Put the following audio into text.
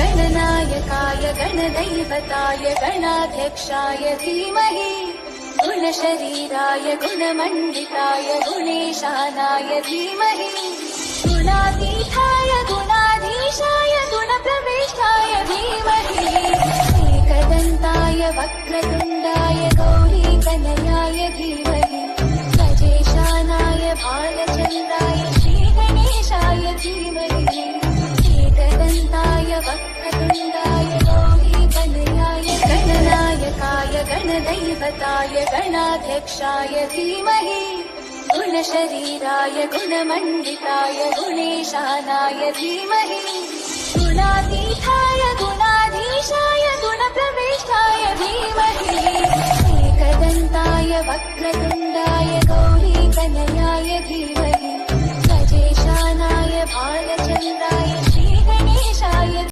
गणनायकाय गणदैवताय गणाध्यक्षाय धीमहि गुणशरीराय गुणमण्डिताय गुणेशानाय धीमहि गुणातीताय गुणाधीशाय गुणप्रविष्टाय धीमहि एकदन्ताय वक्रतुण्डाय गौरीकनयाय धीमहि गजेशानाय भालचन्द्राय श्रीगणेशाय धीमहि एकदन्ताय वक्रतुण्डाय गौरीकनयाय गणनायकाय गणदैवताय गणाध्यक्षाय धीमहि गुणशरीराय गुणमण्डिताय गुणेशानाय धीमहि गुणातीताय गुणाधीशाय गुणप्रविष्टाय धीमहि एकदन्ताय वक्रतुण्डाय गौरीकनयाय धीमहि